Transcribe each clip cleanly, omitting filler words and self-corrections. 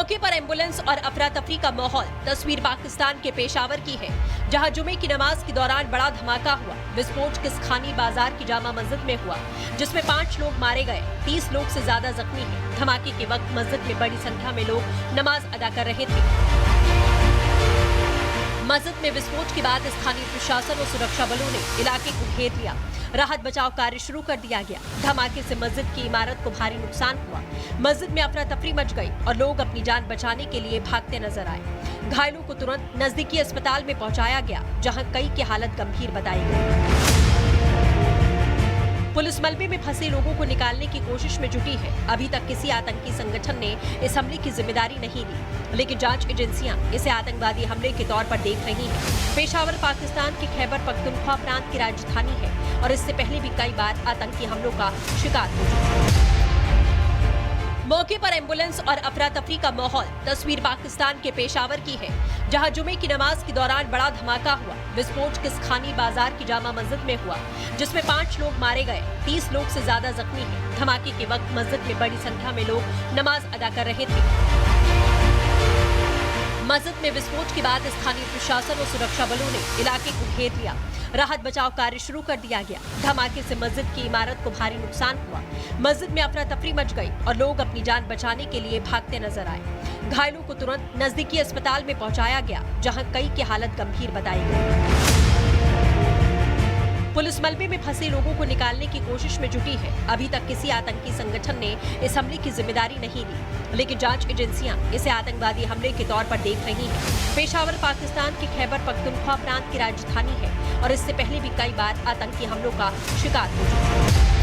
मौके पर एम्बुलेंस और अफरा तफरी का माहौल। तस्वीर पाकिस्तान के पेशावर की है, जहां जुमे की नमाज के दौरान बड़ा धमाका हुआ। विस्फोट किसखानी बाजार की जामा मस्जिद में हुआ, जिसमें 5 लोग मारे गए, 30 लोग से ज्यादा जख्मी हैं। धमाके के वक्त मस्जिद में बड़ी संख्या में लोग नमाज अदा कर रहे थे। मस्जिद में विस्फोट के बाद स्थानीय प्रशासन और सुरक्षा बलों ने इलाके को घेर लिया। राहत बचाव कार्य शुरू कर दिया गया। धमाके से मस्जिद की इमारत को भारी नुकसान हुआ। मस्जिद में अफरा तफरी मच गई और लोग अपनी जान बचाने के लिए भागते नजर आए। घायलों को तुरंत नजदीकी अस्पताल में पहुंचाया गया, जहां कई की हालत गंभीर बताई गई। पुलिस मलबे में फंसे लोगों को निकालने की कोशिश में जुटी है। अभी तक किसी आतंकी संगठन ने इस हमले की जिम्मेदारी नहीं ली, लेकिन जांच एजेंसियां इसे आतंकवादी हमले के तौर पर देख रही हैं। पेशावर पाकिस्तान के खैबर पख्तूनख्वा प्रांत की राजधानी है और इससे पहले भी कई बार आतंकी हमलों का शिकार हो चुकी है। मौके पर एम्बुलेंस और अफरा तफरी का माहौल। तस्वीर पाकिस्तान के पेशावर की है, जहां जुमे की नमाज के दौरान बड़ा धमाका हुआ। विस्फोट किसखानी बाजार की जामा मस्जिद में हुआ, जिसमें 5 लोग मारे गए, 30 लोग से ज्यादा जख्मी हैं। धमाके के वक्त मस्जिद में बड़ी संख्या में लोग नमाज अदा कर रहे थे। मस्जिद में विस्फोट के बाद स्थानीय प्रशासन और सुरक्षा बलों ने इलाके को घेर लिया। राहत बचाव कार्य शुरू कर दिया गया। धमाके से मस्जिद की इमारत को भारी नुकसान हुआ। मस्जिद में अफरा तफरी मच गई और लोग अपनी जान बचाने के लिए भागते नजर आए। घायलों को तुरंत नजदीकी अस्पताल में पहुंचाया गया, जहां कई की हालत गंभीर बताई गई। पुलिस मलबे में फंसे लोगों को निकालने की कोशिश में जुटी है। अभी तक किसी आतंकी संगठन ने इस हमले की जिम्मेदारी नहीं ली, लेकिन जांच एजेंसियां इसे आतंकवादी हमले के तौर पर देख रही हैं। पेशावर पाकिस्तान के खैबर पख्तूनख्वा प्रांत की राजधानी है और इससे पहले भी कई बार आतंकी हमलों का शिकार हो चुकी है।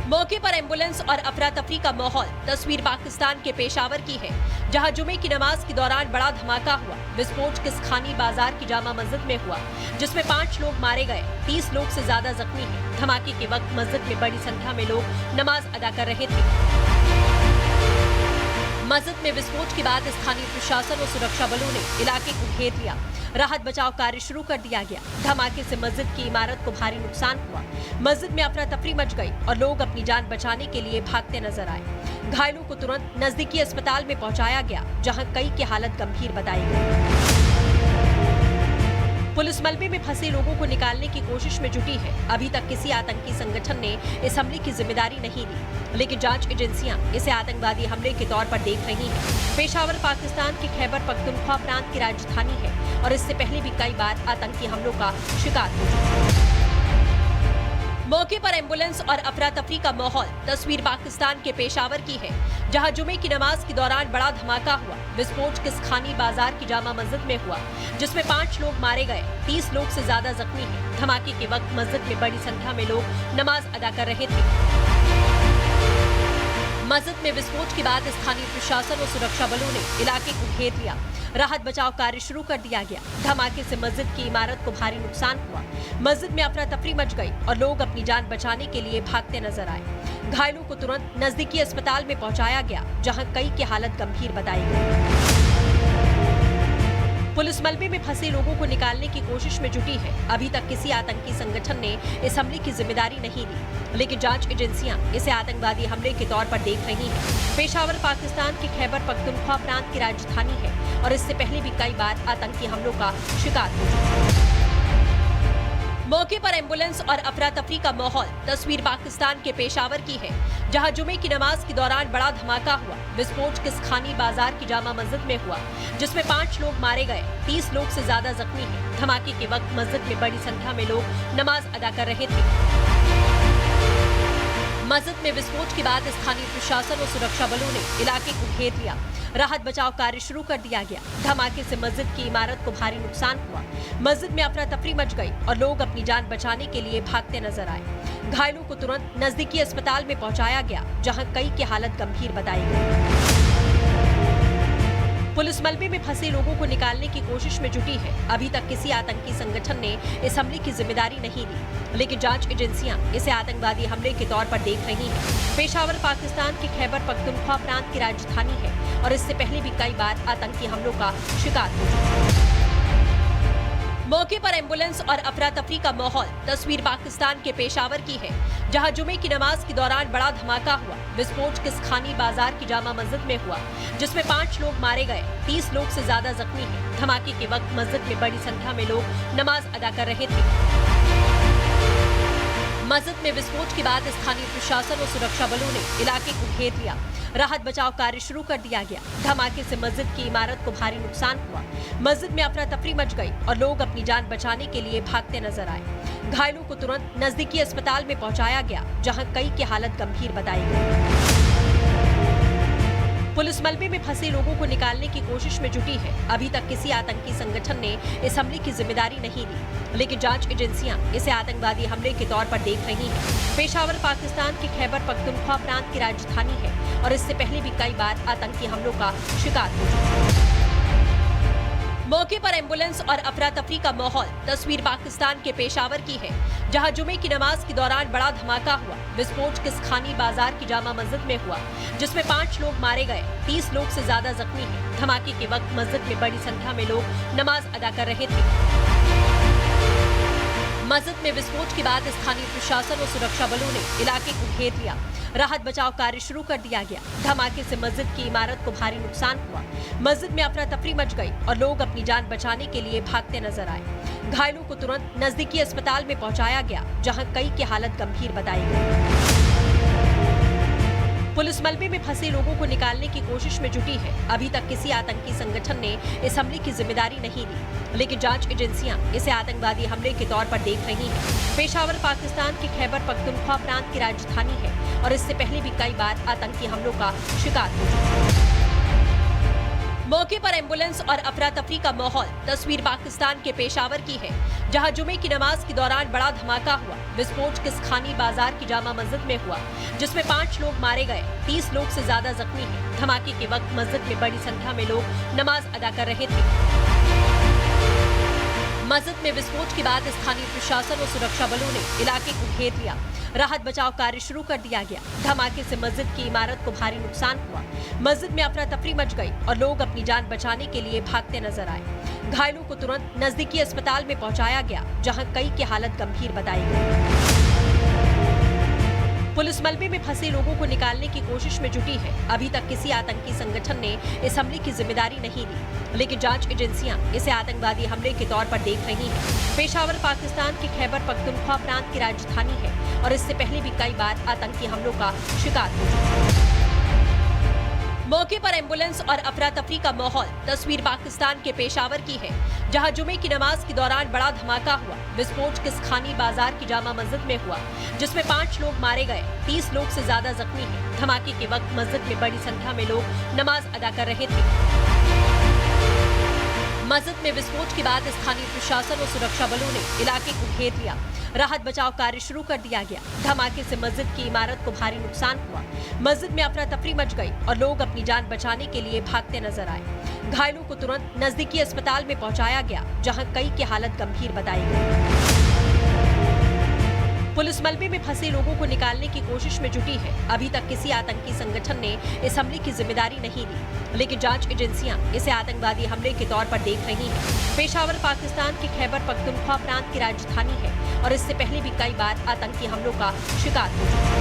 मौके पर एम्बुलेंस और अफरा तफरी का माहौल। तस्वीर पाकिस्तान के पेशावर की है, जहां जुमे की नमाज के दौरान बड़ा धमाका हुआ। विस्फोट किसखानी बाजार की जामा मस्जिद में हुआ, जिसमें 5 लोग मारे गए, 30 लोग से ज्यादा जख्मी हैं। धमाके के वक्त मस्जिद में बड़ी संख्या में लोग नमाज अदा कर रहे थे। मस्जिद में विस्फोट के बाद स्थानीय प्रशासन और सुरक्षा बलों ने इलाके को घेर लिया। राहत बचाव कार्य शुरू कर दिया गया। धमाके से मस्जिद की इमारत को भारी नुकसान हुआ। मस्जिद में अफरा तफरी मच गई और लोग अपनी जान बचाने के लिए भागते नजर आए। घायलों को तुरंत नजदीकी अस्पताल में पहुंचाया गया, जहां कई की हालत गंभीर बताई गई। पुलिस मलबे में फंसे लोगों को निकालने की कोशिश में जुटी है। अभी तक किसी आतंकी संगठन ने इस हमले की जिम्मेदारी नहीं ली, लेकिन जांच एजेंसियां इसे आतंकवादी हमले के तौर पर देख रही हैं। पेशावर पाकिस्तान के खैबर पख्तूनख्वा प्रांत की राजधानी है और इससे पहले भी कई बार आतंकी हमलों का शिकार हो चुकी है। मौके पर एम्बुलेंस और अफरा तफरी का माहौल। तस्वीर पाकिस्तान के पेशावर की है, जहां जुमे की नमाज के दौरान बड़ा धमाका हुआ। विस्फोट किसखानी बाजार की जामा मस्जिद में हुआ, जिसमें 5 लोग मारे गए, 30 लोग से ज्यादा जख्मी हैं। धमाके के वक्त मस्जिद में बड़ी संख्या में लोग नमाज अदा कर रहे थे। मस्जिद में विस्फोट के बाद स्थानीय प्रशासन और सुरक्षा बलों ने इलाके को घेर लिया। राहत बचाव कार्य शुरू कर दिया गया। धमाके से मस्जिद की इमारत को भारी नुकसान हुआ। मस्जिद में अफरा तफरी मच गई और लोग अपनी जान बचाने के लिए भागते नजर आए। घायलों को तुरंत नजदीकी अस्पताल में पहुंचाया गया, जहां कई की हालत गंभीर बताई गई। पुलिस मलबे में फंसे लोगों को निकालने की कोशिश में जुटी है। अभी तक किसी आतंकी संगठन ने इस हमले की जिम्मेदारी नहीं ली, लेकिन जांच एजेंसियां इसे आतंकवादी हमले के तौर पर देख रही हैं। पेशावर पाकिस्तान के खैबर पख्तूनख्वा प्रांत की राजधानी है और इससे पहले भी कई बार आतंकी हमलों का शिकार हो चुकी है। मौके पर एम्बुलेंस और अफरा तफरी का माहौल। तस्वीर पाकिस्तान के पेशावर की है, जहां जुमे की नमाज के दौरान बड़ा धमाका हुआ। विस्फोट किसखानी बाजार की जामा मस्जिद में हुआ, जिसमें 5 लोग मारे गए, 30 लोग से ज्यादा जख्मी हैं। धमाके के वक्त मस्जिद में बड़ी संख्या में लोग नमाज अदा कर रहे थे। मस्जिद में विस्फोट के बाद स्थानीय प्रशासन और सुरक्षा बलों ने इलाके को घेर लिया। राहत बचाव कार्य शुरू कर दिया गया। धमाके से मस्जिद की इमारत को भारी नुकसान हुआ। मस्जिद में अफरा तफरी मच गई और लोग अपनी जान बचाने के लिए भागते नजर आए। घायलों को तुरंत नजदीकी अस्पताल में पहुंचाया गया, जहां कई की हालत गंभीर बताई गई। पुलिस मलबे में फंसे लोगों को निकालने की कोशिश में जुटी है। अभी तक किसी आतंकी संगठन ने इस हमले की जिम्मेदारी नहीं ली, लेकिन जांच एजेंसियां इसे आतंकवादी हमले के तौर पर देख रही हैं। पेशावर पाकिस्तान के खैबर पख्तूनख्वा प्रांत की राजधानी है और इससे पहले भी कई बार आतंकी हमलों का शिकार हो चुकी है। मौके पर एम्बुलेंस और अफरा तफरी का माहौल। तस्वीर पाकिस्तान के पेशावर की है, जहां जुमे की नमाज के दौरान बड़ा धमाका हुआ। विस्फोट किसखानी बाजार की जामा मस्जिद में हुआ, जिसमें 5 लोग मारे गए, 30 लोग से ज्यादा जख्मी हैं। धमाके के वक्त मस्जिद में बड़ी संख्या में लोग नमाज अदा कर रहे थे। मस्जिद में विस्फोट के बाद स्थानीय प्रशासन और सुरक्षा बलों ने इलाके को घेर लिया। राहत बचाव कार्य शुरू कर दिया गया। धमाके से मस्जिद की इमारत को भारी नुकसान हुआ। मस्जिद में अफरा तफरी मच गई और लोग अपनी जान बचाने के लिए भागते नजर आए। घायलों को तुरंत नजदीकी अस्पताल में पहुंचाया गया, जहां कई की हालत गंभीर बताई गई। पुलिस मलबे में फंसे लोगों को निकालने की कोशिश में जुटी है। अभी तक किसी आतंकी संगठन ने इस हमले की जिम्मेदारी नहीं ली, लेकिन जांच एजेंसियां इसे आतंकवादी हमले के तौर पर देख रही हैं। पेशावर पाकिस्तान के खैबर पख्तूनख्वा प्रांत की राजधानी है और इससे पहले भी कई बार आतंकी हमलों का शिकार हो चुकी है। मौके पर एम्बुलेंस और अफरा तफरी का माहौल। तस्वीर पाकिस्तान के पेशावर की है, जहां जुमे की नमाज के दौरान बड़ा धमाका हुआ। विस्फोट किसखानी बाजार की जामा मस्जिद में हुआ, जिसमें 5 लोग मारे गए, 30 लोग से ज्यादा जख्मी हैं। धमाके के वक्त मस्जिद में बड़ी संख्या में लोग नमाज अदा कर रहे थे। मस्जिद में विस्फोट के बाद स्थानीय प्रशासन और सुरक्षा बलों ने इलाके को घेर लिया। राहत बचाव कार्य शुरू कर दिया गया। धमाके से मस्जिद की इमारत को भारी नुकसान हुआ। मस्जिद में अफरा तफरी मच गई और लोग अपनी जान बचाने के लिए भागते नजर आए। घायलों को तुरंत नजदीकी अस्पताल में पहुंचाया गया, जहां कई की हालत गंभीर बताई गई। पुलिस मलबे में फंसे लोगों को निकालने की कोशिश में जुटी है। अभी तक किसी आतंकी संगठन ने इस हमले की जिम्मेदारी नहीं ली, लेकिन जांच एजेंसियां इसे आतंकवादी हमले के तौर पर देख रही हैं। पेशावर पाकिस्तान के खैबर पख्तूनख्वा प्रांत की राजधानी है और इससे पहले भी कई बार आतंकी हमलों का शिकार हो चुकी है। मौके पर एम्बुलेंस और अफरा तफरी का माहौल। तस्वीर पाकिस्तान के पेशावर की है, जहां जुमे की नमाज के दौरान बड़ा धमाका हुआ। विस्फोट किसखानी बाजार की जामा मस्जिद में हुआ, जिसमें 5 लोग मारे गए, 30 लोग से ज्यादा जख्मी हैं। धमाके के वक्त मस्जिद में बड़ी संख्या में लोग नमाज अदा कर रहे थे। मस्जिद में विस्फोट के बाद स्थानीय प्रशासन और सुरक्षा बलों ने इलाके को घेर लिया। राहत बचाव कार्य शुरू कर दिया गया। धमाके से मस्जिद की इमारत को भारी नुकसान हुआ। मस्जिद में अफरा तफरी मच गई और लोग अपनी जान बचाने के लिए भागते नजर आए। घायलों को तुरंत नजदीकी अस्पताल में पहुंचाया गया, जहां कई की हालत गंभीर बताई गई। पुलिस मलबे में फंसे लोगों को निकालने की कोशिश में जुटी है। अभी तक किसी आतंकी संगठन ने इस हमले की जिम्मेदारी नहीं ली, लेकिन जांच एजेंसियां इसे आतंकवादी हमले के तौर पर देख रही हैं। पेशावर पाकिस्तान के खैबर पख्तूनख्वा प्रांत की राजधानी है और इससे पहले भी कई बार आतंकी हमलों का शिकार हो चुकी है। मौके पर एम्बुलेंस और अफरा तफरी का माहौल। तस्वीर पाकिस्तान के पेशावर की है, जहां जुमे की नमाज के दौरान बड़ा धमाका हुआ। विस्फोट किसखानी बाजार की जामा मस्जिद में हुआ, जिसमें 5 लोग मारे गए, 30 लोग से ज्यादा जख्मी हैं। धमाके के वक्त मस्जिद में बड़ी संख्या में लोग नमाज अदा कर रहे थे। मस्जिद में विस्फोट के बाद स्थानीय प्रशासन और सुरक्षा बलों ने इलाके को घेर लिया। राहत बचाव कार्य शुरू कर दिया गया। धमाके से मस्जिद की इमारत को भारी नुकसान हुआ। मस्जिद में अफरा तफरी मच गई और लोग अपनी जान बचाने के लिए भागते नजर आए। घायलों को तुरंत नजदीकी अस्पताल में पहुंचाया गया, जहां कई की हालत गंभीर बताई गई। पुलिस मलबे में फंसे लोगों को निकालने की कोशिश में जुटी है। अभी तक किसी आतंकी संगठन ने इस हमले की जिम्मेदारी नहीं ली, लेकिन जांच एजेंसियां इसे आतंकवादी हमले के तौर पर देख रही हैं। पेशावर पाकिस्तान के खैबर पख्तूनख्वा प्रांत की राजधानी है और इससे पहले भी कई बार आतंकी हमलों का शिकार हो चुकी है।